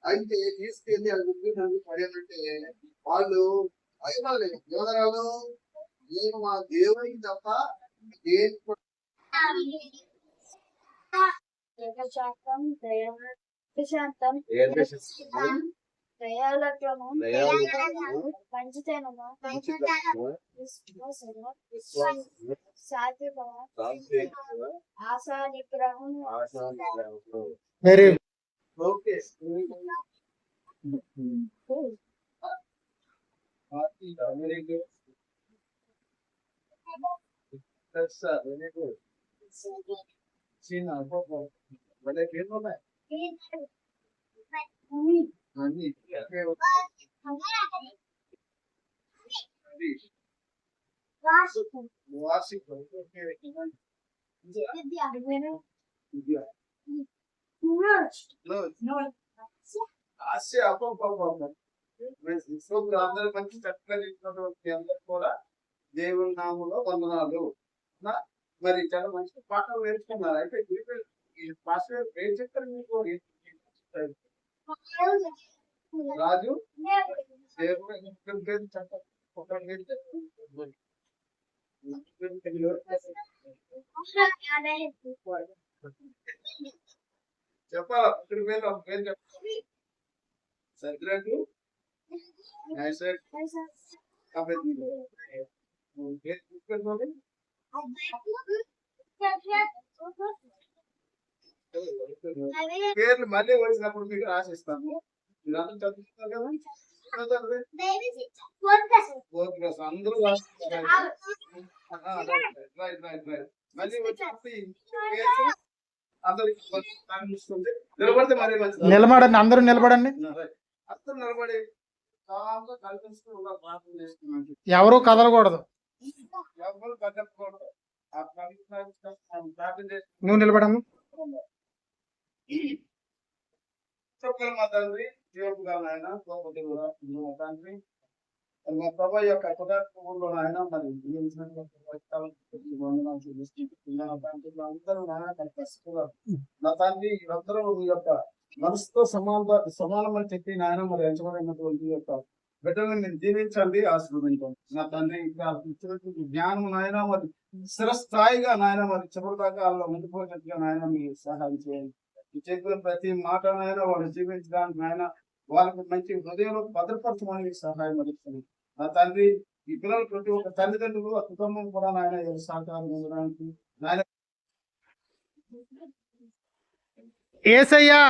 అయితే తీసుకెళ్ళి ఆ గుడ్డు పడేమంటే వాళ్ళు భయపడలేదు యోధరాలు నేను మా దేవునికి తప్ప దేని very okay very good very good చిన్న భలే పేర్లు ఉన్నాయి అన్ని వార్షిక అందరూ మంచి చక్కగా అందరూ కూడా దేవుని నామంలో వందనాలు. మరి చాలా మంచి పాటలు నేర్చుకున్నారు. అయితే పాస్టర్ ఏం చెప్తారు మీకు? రాజు దేవుడు చెప్పాలా? ఇక్కడ పేరు ఒక పేరు చెప్పాలి. సత్యరాజు పేర్లు మళ్ళీ వచ్చినప్పుడు మీకు రాసిస్తాను. మీరందరూ చదువుతున్నారు కదా, అందరూ మళ్ళీ వచ్చినప్పుడు నిలబడండి, అందరూ నిలబడండి, అందరూ నిలబడి ఎవరు కదలకూడదు. ఎవరు కదలకూడదు. నువ్వు నిలబడము. చెప్పాలి మా తండ్రి దేవుడు గారు ఆయన తండ్రి మా ప్రభా యొక్క కుటుంబంలో ఆయన మరి అందరూ నా తండ్రి అందరూ మీ యొక్క మనసుతో సమానమని చెప్పి నాయన మరి ఎంచబడినటువంటి యొక్క బిడ్డలను మీరు జీవించండి, ఆశీర్వదించండి. నా తండ్రి ఇచ్చినటువంటి జ్ఞానం నాయన మరి స్థిరస్థాయిగా నాయన మరి చివరి దాకా వాళ్ళ ఉండిపోయినట్టుగా నాయన మీరు సహాయం చేయండి. ఈ చెప్పిన ప్రతి మాట నాయన వాళ్ళు జీవించడానికి నాయన వాళ్ళకి మంచి హృదయంలో భద్రపరచమని సహాయం అందిస్తుంది. నా తండ్రి ఈ పిల్లలు ప్రతి ఒక్క తల్లిదండ్రులు ఆ కుటుంబం కూడా నాయన సహకారం పొందడానికి నాయన యేసయ్యా